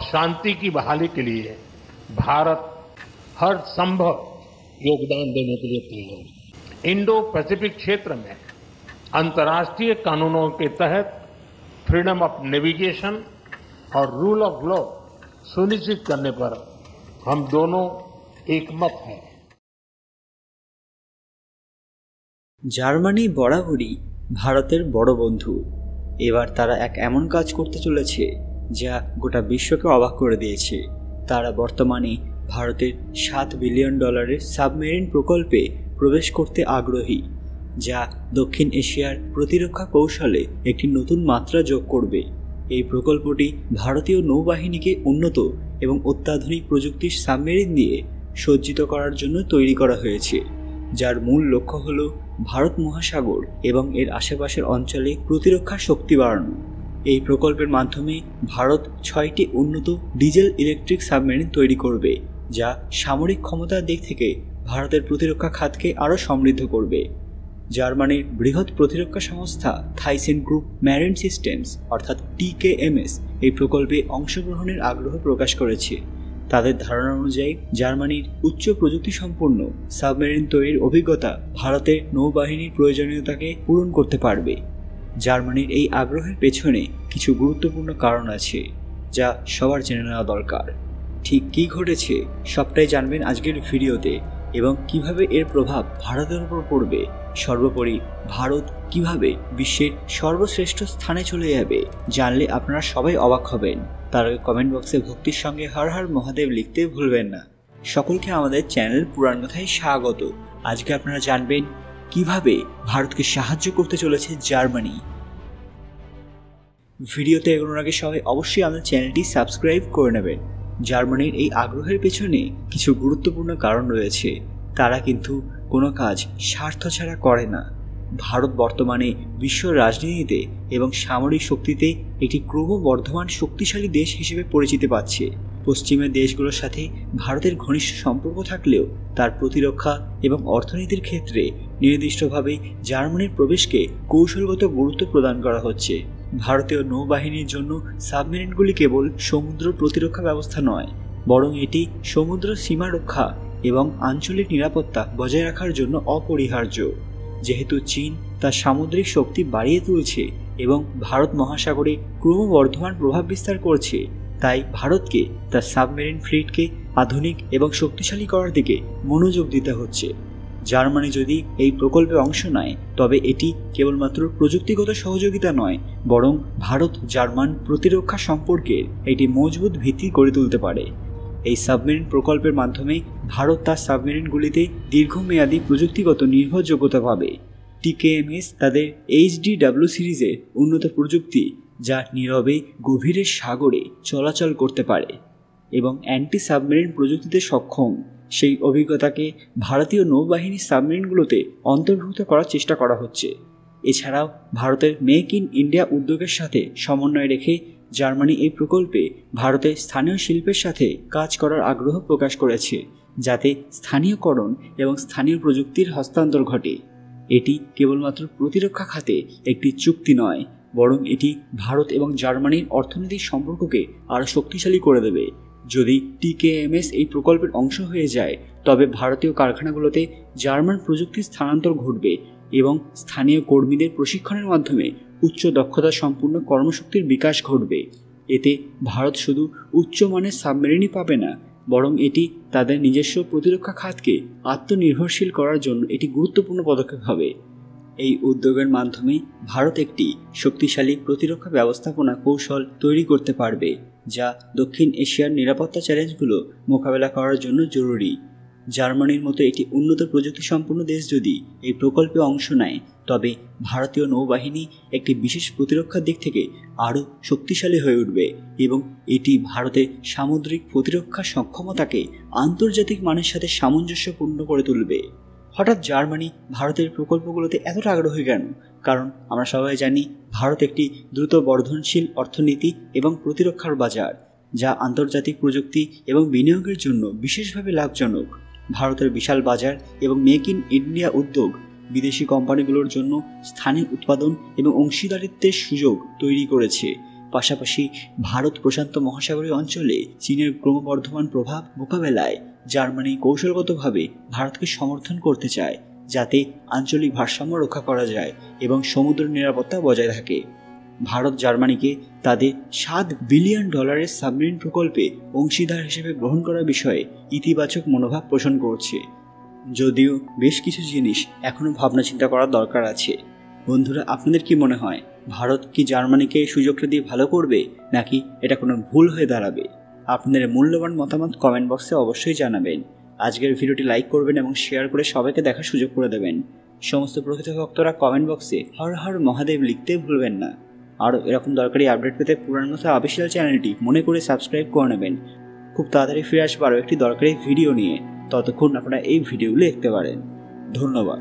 शांति की बहाली के लिए भारत हर संभव योगदान देने के लिए तैयार है। इंडो पैसिफिक क्षेत्र में अंतर्राष्ट्रीय कानूनों के तहत फ्रीडम ऑफ नेविगेशन और रूल ऑफ लॉ सुनिश्चित करने पर हम दोनों एकमत हैं। জার্মানি বরাবরই ভারতের বড় বন্ধু। এবার তারা এক এমন কাজ করতে চলেছে যা গোটা বিশ্বকে অবাক করে দিয়েছে। তারা বর্তমানে ভারতের $7 বিলিয়ন সাবমেরিন প্রকল্পে প্রবেশ করতে আগ্রহী, যা দক্ষিণ এশিয়ার প্রতিরক্ষা কৌশলে একটি নতুন মাত্রা যোগ করবে। এই প্রকল্পটি ভারতীয় নৌবাহিনীকে উন্নত এবং অত্যাধুনিক প্রযুক্তির সাবমেরিন দিয়ে সজ্জিত করার জন্য তৈরি করা হয়েছে, যার মূল লক্ষ্য হল ভারত মহাসাগর এবং এর আশেপাশের অঞ্চলে প্রতিরক্ষা শক্তি বাড়ানো। এই প্রকল্পের মাধ্যমে ভারত 6টি উন্নত ডিজেল ইলেকট্রিক সাবমেরিন তৈরি করবে, যা সামরিক ক্ষমতার দিক থেকে ভারতের প্রতিরক্ষা খাতকে আরও সমৃদ্ধ করবে। জার্মানির বৃহৎ প্রতিরক্ষা সংস্থা থাইসেন গ্রুপ ম্যারিন সিস্টেমস অর্থাৎ TKMS এই প্রকল্পে অংশগ্রহণের আগ্রহ প্রকাশ করেছে। তাদের ধারণা অনুযায়ী জার্মানির উচ্চ প্রযুক্তি সম্পন্ন সাবমেরিন তৈরির অভিজ্ঞতা ভারতের নৌবাহিনীর প্রয়োজনীয়তাকে পূরণ করতে পারবে। জার্মানির এই আগ্রহের পেছনে কিছু গুরুত্বপূর্ণ কারণ আছে, যা সবার জেনে নেওয়া দরকার। ঠিক কী ঘটেছে সবটাই জানবেন আজকের ভিডিওতে, এবং কিভাবে এর প্রভাব ভারতের উপর পড়বে। সর্বোপরি ভারত কিভাবে বিশ্বের সর্বশ্রেষ্ঠ স্থানে চলে যাবে জানলে আপনারা সবাই অবাক হবেন। তার আগে কমেন্ট বক্সে ভক্তির সঙ্গে হর হর মহাদেব লিখতে ভুলবেন না। সকলকে আমাদের চ্যানেল পুরাণ কথায় স্বাগত। আজকে আপনারা জানবেন কিভাবে ভারতকে সাহায্য করতে চলেছে জার্মানি। ভিডিওতে এগোনোর আগে সবাই অবশ্যই আমাদের চ্যানেলটি সাবস্ক্রাইব করে নেবেন। জার্মানির এই আগ্রহের পেছনে কিছু গুরুত্বপূর্ণ কারণ রয়েছে। তারা কিন্তু কোনো কাজ স্বার্থ ছাড়া করে না। ভারত বর্তমানে বিশ্ব রাজনীতিতে এবং সামরিক শক্তিতে একটি ক্রমবর্ধমান শক্তিশালী দেশ হিসেবে পরিচিতি পাচ্ছে। পশ্চিমের দেশগুলোর সাথে ভারতের ঘনিষ্ঠ সম্পর্ক থাকলেও তার প্রতিরক্ষা এবং অর্থনীতির ক্ষেত্রে নির্দিষ্টভাবে জার্মানির প্রবেশকে কৌশলগত গুরুত্ব প্রদান করা হচ্ছে। ভারতীয় নৌবাহিনীর জন্য সাবমেরিনগুলি কেবল সমুদ্র প্রতিরক্ষা ব্যবস্থা নয়, বরং এটি সমুদ্র সীমা রক্ষা এবং আঞ্চলিক নিরাপত্তা বজায় রাখার জন্য অপরিহার্য। যেহেতু চীন তার সামুদ্রিক শক্তি বাড়িয়ে তুলছে এবং ভারত মহাসাগরে ক্রমবর্ধমান প্রভাব বিস্তার করছে, তাই ভারতকে তার সাবমেরিন ফ্লিটকে আধুনিক এবং শক্তিশালী করার দিকে মনোযোগ দিতে হচ্ছে। জার্মানি যদি এই প্রকল্পে অংশ নেয় তবে এটি কেবলমাত্র প্রযুক্তিগত সহযোগিতা নয়, বরং ভারত জার্মান প্রতিরক্ষা সম্পর্কের একটি মজবুত ভিত্তি গড়ে তুলতে পারে। এই সাবমেরিন প্রকল্পের মাধ্যমে ভারত তার সাবমেরিনগুলিতে দীর্ঘমেয়াদী প্রযুক্তিগত নির্ভরযোগ্যতা পাবে। TKMS তাদের HDW সিরিজের উন্নত প্রযুক্তি, যা নীরবে গভীরের সাগরে চলাচল করতে পারে এবং অ্যান্টি সাবমেরিন প্রযুক্তিতে সক্ষম, সেই অভিজ্ঞতাকে ভারতীয় নৌবাহিনীর সাবমেরিনগুলোতে অন্তর্ভুক্ত করার চেষ্টা করা হচ্ছে। এছাড়াও ভারতের মেক ইন ইন্ডিয়া উদ্যোগের সাথে সমন্বয় রেখে জার্মানি এই প্রকল্পে ভারতের স্থানীয় শিল্পের সাথে কাজ করার আগ্রহ প্রকাশ করেছে, যাতে স্থানীয়করণ এবং স্থানীয় প্রযুক্তির হস্তান্তর ঘটে। এটি কেবলমাত্র প্রতিরক্ষা খাতে একটি চুক্তি নয়, বরং এটি ভারত এবং জার্মানির অর্থনৈতিক সম্পর্ককে আরও শক্তিশালী করে দেবে। যদি TKMS এই প্রকল্পের অংশ হয়ে যায় তবে ভারতীয় কারখানাগুলোতে জার্মান প্রযুক্তির স্থানান্তর ঘটবে এবং স্থানীয় কর্মীদের প্রশিক্ষণের মাধ্যমে উচ্চ দক্ষতা সম্পূর্ণ কর্মশক্তির বিকাশ ঘটবে। এতে ভারত শুধু উচ্চমানের সাবমেরিনই পাবে না, বরং এটি তাদের নিজস্ব প্রতিরক্ষা খাতকে আত্মনির্ভরশীল করার জন্য একটি গুরুত্বপূর্ণ পদক্ষেপ হবে। এই উদ্যোগের মাধ্যমে ভারত একটি শক্তিশালী প্রতিরক্ষা ব্যবস্থাপনা কৌশল তৈরি করতে পারবে, যা দক্ষিণ এশিয়ার নিরাপত্তা চ্যালেঞ্জগুলো মোকাবেলা করার জন্য জরুরি। জার্মানির মতো একটি উন্নত প্রযুক্তি সম্পন্ন দেশ যদি এই প্রকল্পে অংশ নেয় তবে ভারতীয় নৌবাহিনী একটি বিশেষ প্রতিরক্ষার দিক থেকে আরও শক্তিশালী হয়ে উঠবে এবং এটি ভারতের সামুদ্রিক প্রতিরক্ষা সক্ষমতাকে আন্তর্জাতিক মানের সাথে সামঞ্জস্যপূর্ণ করে তুলবে। হঠাৎ জার্মানি ভারতের প্রকল্পগুলোতে এতটা আগ্রহী কেন? কারণ আমরা সবাই জানি ভারত একটি দ্রুত বর্ধনশীল অর্থনীতি এবং প্রতিরক্ষার বাজার, যা আন্তর্জাতিক প্রযুক্তি এবং বিনিয়োগের জন্য বিশেষভাবে লাভজনক। ভারতের বিশাল বাজার এবং মেক ইন ইন্ডিয়া উদ্যোগ বিদেশি কোম্পানিগুলোর জন্য স্থানীয় উৎপাদন এবং অংশীদারিত্বের সুযোগ তৈরি করেছে। পাশাপাশি ভারত প্রশান্ত মহাসাগরীয় অঞ্চলে চীনের ক্রমবর্ধমান প্রভাব মোকাবেলায় জার্মানি কৌশলগতভাবে ভারতকে সমর্থন করতে চায়, যাতে আঞ্চলিক ভারসাম্য রক্ষা করা যায় এবং সমুদ্র নিরাপত্তা বজায় থাকে। ভারত জার্মানিকে তাদের $7 বিলিয়ন সাবমেরিন প্রকল্পে অংশীদার হিসেবে গ্রহণ করার বিষয়ে ইতিবাচক মনোভাব পোষণ করছে, যদিও বেশ কিছু জিনিস এখনও ভাবনা চিন্তা করার দরকার আছে। বন্ধুরা, আপনাদের কি মনে হয়, ভারত কি জার্মানিকে এই সুযোগটা দিয়ে ভালো করবে, নাকি এটা কোনো ভুল হয়ে দাঁড়াবে? আপনাদের মূল্যবান মতামত কমেন্ট বক্সে অবশ্যই জানাবেন। আজকের ভিডিওটি লাইক করবেন এবং শেয়ার করে সবাইকে দেখার সুযোগ করে দেবেন। সমস্ত প্রকৃত ভক্তরা কমেন্ট বক্সে হর হর মহাদেব লিখতে ভুলবেন না। আরও এরকম দরকারি আপডেট পেতে পুরাণ কথা অফিসিয়াল চ্যানেলটি মনে করে সাবস্ক্রাইব করে নেবেন। খুব তাড়াতাড়ি ফিরে আসবো আরও একটি দরকারি ভিডিও নিয়ে। ততক্ষণ আপনারা এই ভিডিওগুলো দেখতে পারেন। ধন্যবাদ।